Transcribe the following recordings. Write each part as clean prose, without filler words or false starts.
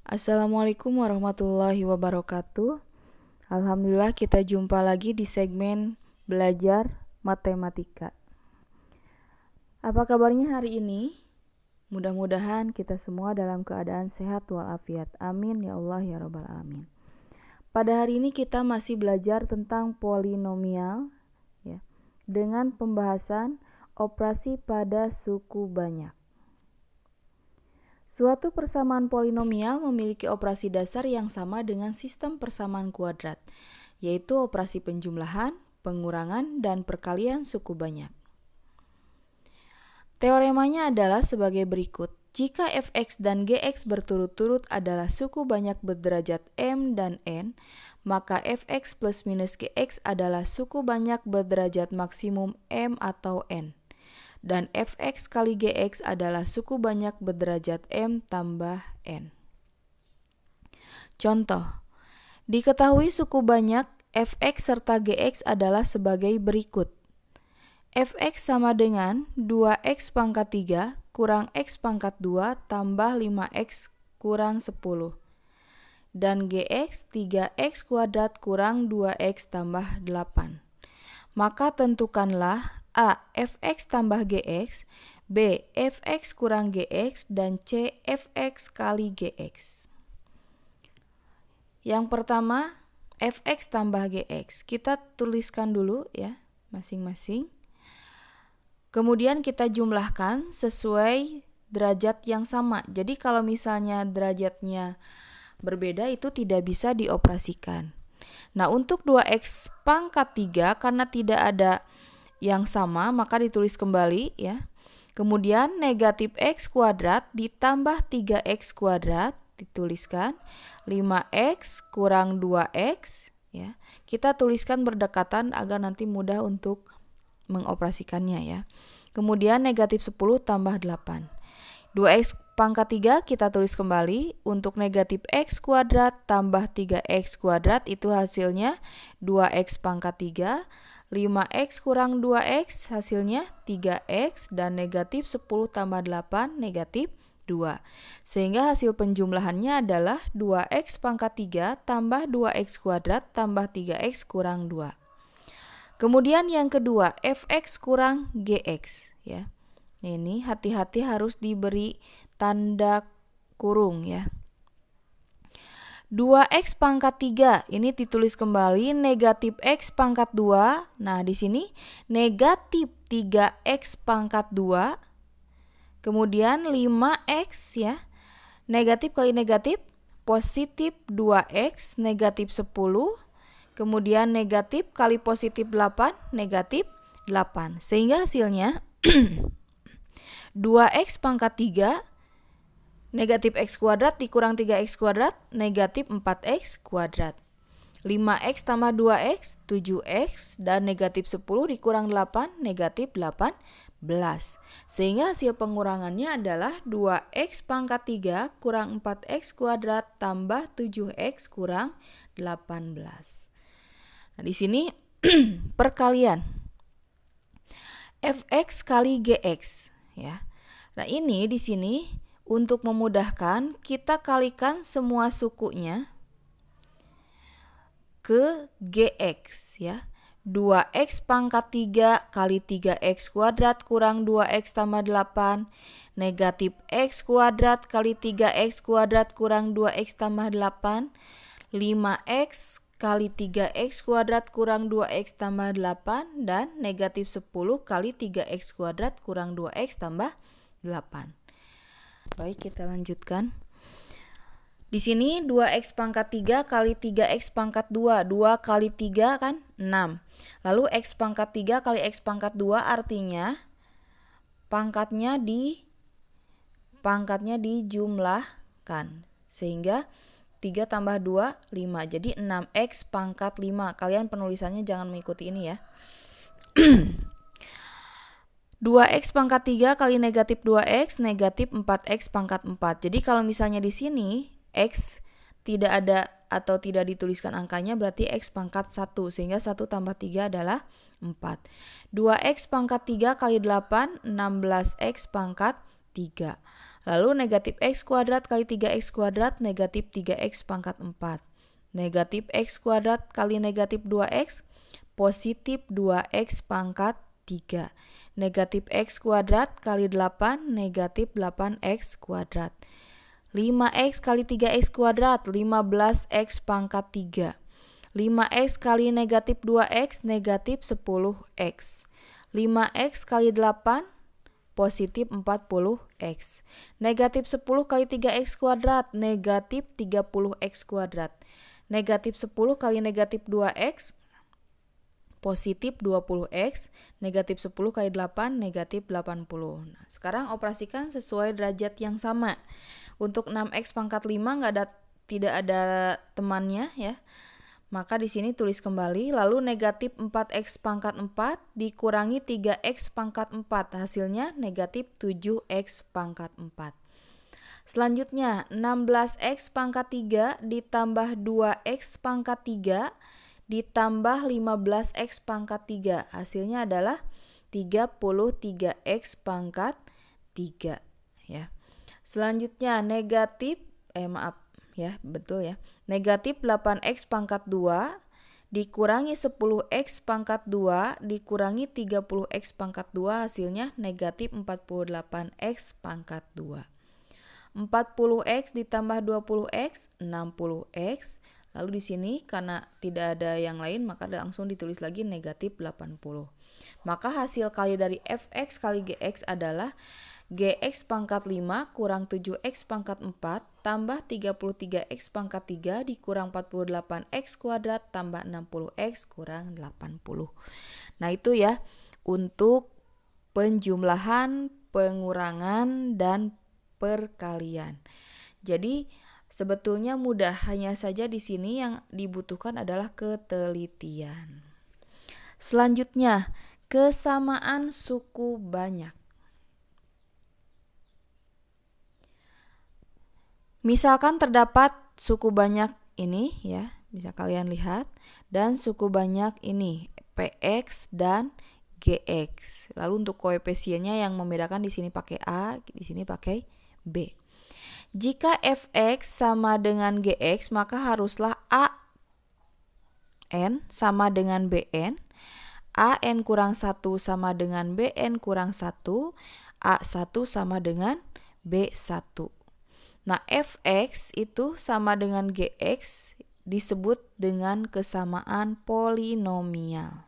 Assalamualaikum warahmatullahi wabarakatuh. Alhamdulillah kita jumpa lagi di segmen belajar matematika. Apa kabarnya hari ini? Mudah-mudahan kita semua dalam keadaan sehat walafiat. Amin ya Allah ya rabbal alamin. Pada hari ini kita masih belajar tentang polinomial ya, dengan pembahasan operasi pada suku banyak. Suatu persamaan polinomial memiliki operasi dasar yang sama dengan sistem persamaan kuadrat, yaitu operasi penjumlahan, pengurangan, dan perkalian suku banyak. Teoremanya adalah sebagai berikut. Jika fx dan gx berturut-turut adalah suku banyak berderajat m dan n, maka fx plus minus gx adalah suku banyak berderajat maksimum m atau n. Dan fx kali gx adalah suku banyak berderajat m tambah n. Contoh, diketahui suku banyak fx serta gx adalah sebagai berikut. Fx sama dengan 2x pangkat 3 kurang x pangkat 2 tambah 5x kurang 10. Dan gx 3x kuadrat kurang 2x tambah 8. Maka tentukanlah A. Fx tambah Gx, B. Fx kurang Gx, dan C. Fx kali Gx. Yang pertama, Fx tambah Gx. Kita tuliskan dulu ya, masing-masing. Kemudian kita jumlahkan sesuai derajat yang sama. Jadi kalau misalnya derajatnya berbeda itu tidak bisa dioperasikan. Nah, untuk 2x pangkat 3 karena tidak ada yang sama maka ditulis kembali ya. Kemudian negatif x kuadrat ditambah 3x kuadrat dituliskan 5x kurang 2x ya. Kita tuliskan berdekatan agar nanti mudah untuk mengoperasikannya ya. Kemudian negatif 10 tambah 8. 2x pangkat 3 kita tulis kembali. Untuk negatif x kuadrat tambah 3x kuadrat itu hasilnya 2x pangkat 3. 5x kurang 2x hasilnya 3x dan negatif 10 tambah 8 negatif 2. Sehingga hasil penjumlahannya adalah 2x pangkat 3 tambah 2x kuadrat tambah 3x kurang 2. Kemudian yang kedua, fx kurang gx ya. Ini hati-hati harus diberi tanda kurung ya. 2x pangkat 3 ini ditulis kembali negatif x pangkat 2. Nah, di sini negatif 3x pangkat 2. Kemudian 5x ya. Negatif kali negatif positif 2x negatif 10. Kemudian negatif kali positif 8 negatif 8. Sehingga hasilnya 2x pangkat 3 negatif x kuadrat dikurang 3x kuadrat negatif 4x kuadrat. 5x tambah 2x 7x dan negatif 10 dikurang 8 negatif 18. Sehingga hasil pengurangannya adalah 2x pangkat 3 kurang 4x kuadrat tambah 7x kurang 18. Nah, di sini perkalian fx kali gx ya. Nah, ini di sini untuk memudahkan kita kalikan semua sukunya ke gx ya. 2x pangkat 3 kali 3x kuadrat kurang 2x tambah 8 negatif x kuadrat kali 3x kuadrat kurang 2x tambah 8 5x kali 3x kuadrat kurang 2x tambah 8 dan negatif 10 kali 3x kuadrat kurang 2x tambah 8. Baik, kita lanjutkan. Di sini 2x pangkat 3 kali 3x pangkat 2. 2 kali 3 kan 6. Lalu x pangkat 3 kali x pangkat 2 artinya pangkatnya dijumlahkan. Sehingga 3 tambah 2, 5. Jadi 6x pangkat 5. Kalian penulisannya jangan mengikuti ini ya. 2x pangkat 3 kali negatif 2x negatif 4x pangkat 4. Jadi kalau misalnya di sini x tidak ada atau tidak dituliskan angkanya berarti x pangkat 1. Sehingga 1 tambah 3 adalah 4. 2x pangkat 3 kali 8 16x pangkat 3. Lalu negatif X kuadrat kali 3X kuadrat negatif 3X pangkat 4. Negatif X kuadrat kali negatif 2X positif 2X pangkat 3. Negatif X kuadrat kali 8 negatif 8X kuadrat. 5X kali 3X kuadrat 15X pangkat 3. 5X kali negatif 2X negatif 10X. 5X kali 8 positif 40X. Negatif 10 kali 3X kuadrat negatif 30X kuadrat. Negatif 10 kali negatif 2X positif 20X. Negatif 10 kali 8 negatif 80. Nah, sekarang operasikan sesuai derajat yang sama. Untuk 6X pangkat 5 tidak ada temannya ya. Maka di sini tulis kembali, lalu negatif 4X pangkat 4 dikurangi 3X pangkat 4, hasilnya negatif 7X pangkat 4. Selanjutnya 16X pangkat 3 ditambah 2X pangkat 3 ditambah 15X pangkat 3, hasilnya adalah 33X pangkat 3 ya. Selanjutnya negatif negatif 8X pangkat 2 dikurangi 10X pangkat 2 dikurangi 30X pangkat 2, hasilnya negatif 48X pangkat 2. 40X ditambah 20X 60X. Lalu di sini karena tidak ada yang lain maka langsung ditulis lagi negatif 80. Maka hasil kali dari Fx kali Gx adalah Gx pangkat 5 kurang 7X pangkat 4 tambah 33X pangkat 3 dikurang 48X kuadrat tambah 60X kurang 80. Nah itu ya untuk penjumlahan, pengurangan, dan perkalian. Jadi sebetulnya mudah, hanya saja di sini yang dibutuhkan adalah ketelitian. Selanjutnya, kesamaan suku banyak. Misalkan terdapat suku banyak ini ya, bisa kalian lihat, dan suku banyak ini PX dan GX. Lalu untuk koefisiennya yang membedakan di sini pakai A, di sini pakai B. Jika Fx sama dengan Gx, maka haruslah AN sama dengan BN, AN kurang 1 sama dengan BN kurang 1, A1 sama dengan B1. Nah, Fx itu sama dengan Gx disebut dengan kesamaan polinomial.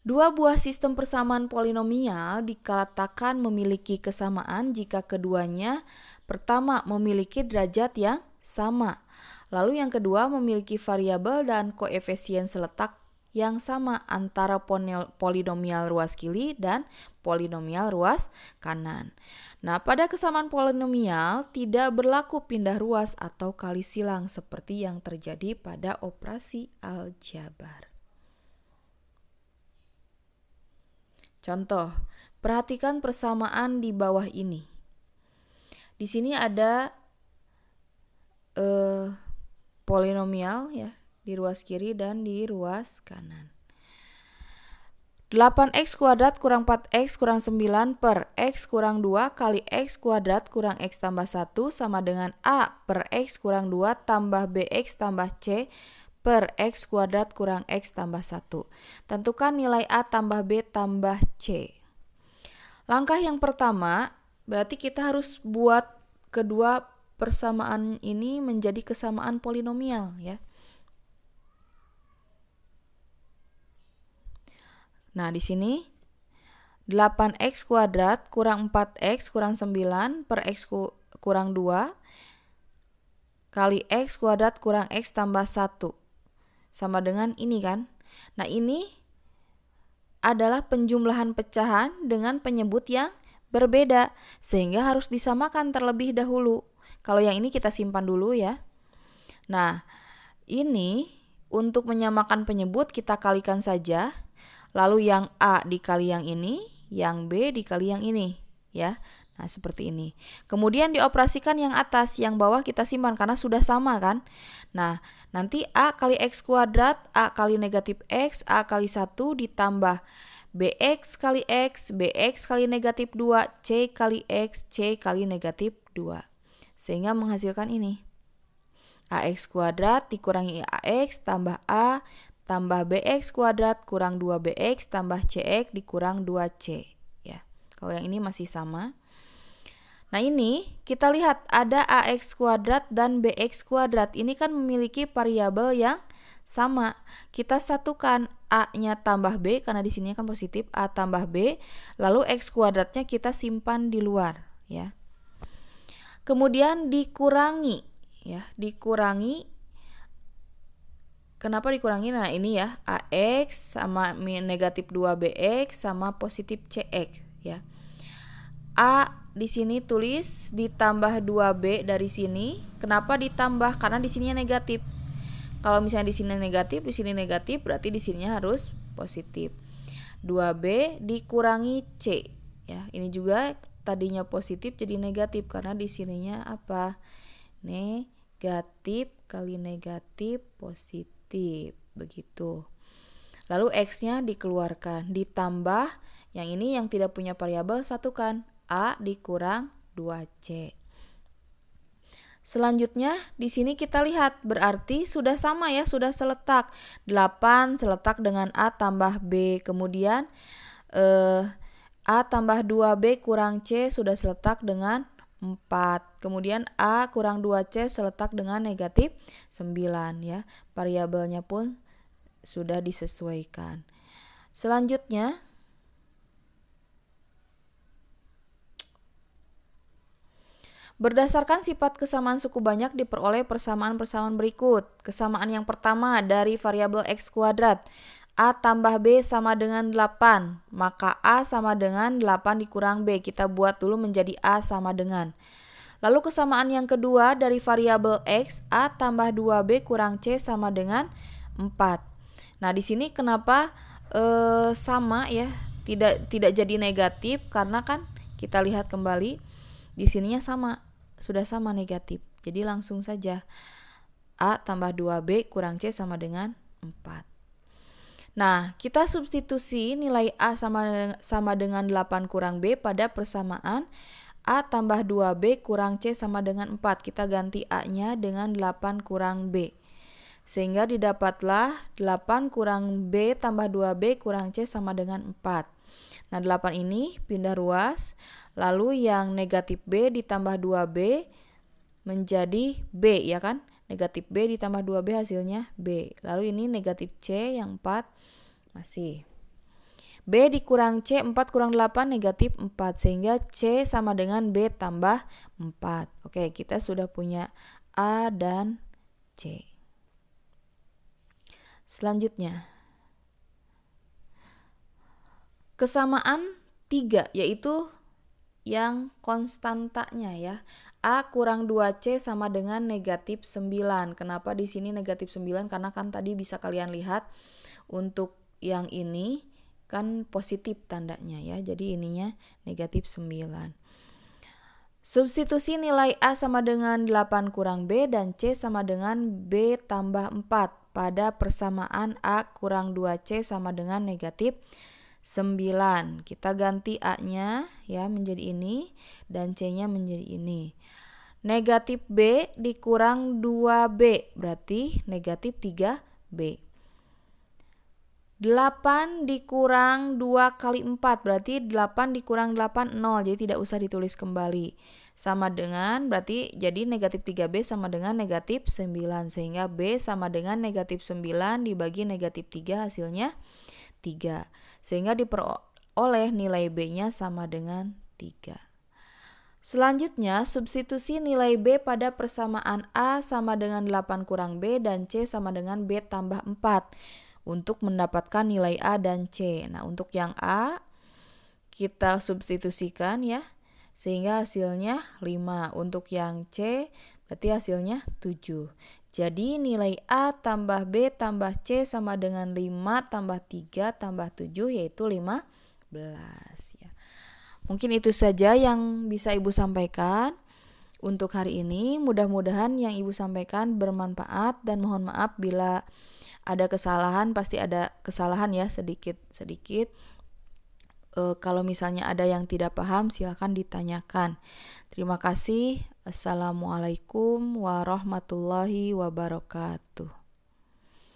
Dua buah sistem persamaan polinomial dikatakan memiliki kesamaan jika keduanya pertama memiliki derajat yang sama, lalu yang kedua memiliki variabel dan koefisien seletak yang sama antara polinomial ruas kiri dan polinomial ruas kanan. Nah, pada kesamaan polinomial tidak berlaku pindah ruas atau kali silang seperti yang terjadi pada operasi aljabar. Contoh, perhatikan persamaan di bawah ini. Di sini ada polinomial ya, di ruas kiri dan di ruas kanan. 8x kuadrat kurang 4x kurang 9 per x kurang 2 kali x kuadrat kurang x tambah 1 sama dengan a per x kurang 2 tambah bx tambah c per x kuadrat kurang x tambah 1. Tentukan nilai a tambah b tambah c. Langkah yang pertama, berarti kita harus buat kedua persamaan ini menjadi kesamaan polinomial ya. Nah, di sini 8x kuadrat kurang 4x kurang 9 per x kurang 2 kali x kuadrat kurang x tambah 1 sama dengan ini kan. Nah, ini adalah penjumlahan pecahan dengan penyebut yang berbeda sehingga harus disamakan terlebih dahulu. Kalau yang ini kita simpan dulu ya. Nah, ini untuk menyamakan penyebut kita kalikan saja. Lalu yang A dikali yang ini, yang B dikali yang ini, ya. Nah, seperti ini. Kemudian dioperasikan yang atas, yang bawah kita simpan karena sudah sama kan. Nah, nanti A kali X kuadrat, A kali negatif X, A kali 1 ditambah BX kali X, BX kali negatif 2, C kali X, C kali negatif 2. Sehingga menghasilkan ini. AX kuadrat dikurangi AX tambah A tambah BX kuadrat kurang 2BX tambah CX dikurang 2C. Ya, kalau yang ini masih sama. Nah ini kita lihat ada AX kuadrat dan BX kuadrat. Ini kan memiliki variabel yang sama. Kita satukan A-nya tambah B karena di sini kan positif, A tambah B, lalu X kuadratnya kita simpan di luar, ya. Kemudian dikurangi, ya, dikurangi. Kenapa dikurangi? Nah, ini ya, AX sama negatif 2BX sama positif CX, ya. A di sini tulis ditambah 2B dari sini. Kenapa ditambah? Karena di sininya negatif. Kalau misalnya di sini negatif, berarti di sininya harus positif. 2B dikurangi C, ya. Ini juga tadinya positif jadi negatif karena di sininya apa? Negatif kali negatif positif, begitu. Lalu X-nya dikeluarkan, ditambah yang ini yang tidak punya variabel satukan, A dikurang 2C. Selanjutnya di sini kita lihat berarti sudah sama ya, sudah seletak. 8 seletak dengan A tambah B. Kemudian A tambah 2B kurang C sudah seletak dengan 4. Kemudian A kurang 2C seletak dengan negatif 9 ya. Variabelnya pun sudah disesuaikan. Selanjutnya berdasarkan sifat kesamaan suku banyak diperoleh persamaan-persamaan berikut. Kesamaan yang pertama dari variabel X kuadrat. A tambah B sama dengan 8. Maka A sama dengan 8 dikurang B. Kita buat dulu menjadi A sama dengan. Lalu kesamaan yang kedua dari variabel X. A tambah 2B kurang C sama dengan 4. Nah di sini kenapa sama ya. Tidak jadi negatif. Karena kan kita lihat kembali. Di sininya sama. Sudah sama negatif. Jadi langsung saja. A tambah 2B kurang C sama dengan 4. Nah, kita substitusi nilai A sama dengan 8 kurang B pada persamaan A tambah 2B kurang C sama dengan 4. Kita ganti A-nya dengan 8 kurang B. Sehingga didapatlah 8 kurang B tambah 2B kurang C sama dengan 4. Nah, 8 ini pindah ruas. Lalu yang negatif B ditambah 2B menjadi B, ya kan? Negatif B ditambah 2B hasilnya B. Lalu ini negatif C yang 4 masih. B dikurang C, 4 kurang 8 negatif 4. Sehingga C sama dengan B tambah 4. Oke, kita sudah punya A dan C. Selanjutnya. Kesamaan 3 yaitu yang konstantanya ya. A kurang 2C sama dengan negatif 9. Kenapa di sini negatif 9? Karena kan tadi bisa kalian lihat untuk yang ini kan positif tandanya ya. Jadi ininya negatif 9. Substitusi nilai A sama dengan 8 kurang B dan C sama dengan B tambah 4 pada persamaan A kurang 2C sama dengan negatif 9. Kita ganti A-nya ya menjadi ini dan C-nya menjadi ini. Negatif B dikurang 2B berarti negatif 3B. 8 dikurang 2 kali 4 berarti 8 dikurang 8 0. Jadi tidak usah ditulis kembali. Sama dengan berarti jadi negatif 3B sama dengan negatif 9. Sehingga B sama dengan negatif 9 dibagi negatif 3 hasilnya 3. Sehingga diperoleh nilai B-nya sama dengan 3. Selanjutnya, substitusi nilai B pada persamaan A sama dengan 8 kurang B dan C sama dengan B tambah 4 untuk mendapatkan nilai A dan C. Nah, untuk yang A kita substitusikan ya, sehingga hasilnya 5. Untuk yang C berarti hasilnya 7. Jadi nilai A tambah B tambah C sama dengan 5 tambah 3 tambah 7 yaitu 15 ya. Mungkin itu saja yang bisa Ibu sampaikan untuk hari ini. Mudah-mudahan yang Ibu sampaikan bermanfaat dan mohon maaf bila ada kesalahan, pasti ada kesalahan ya sedikit-sedikit. Kalau misalnya ada yang tidak paham, silakan ditanyakan. Terima kasih. Assalamualaikum warahmatullahi wabarakatuh.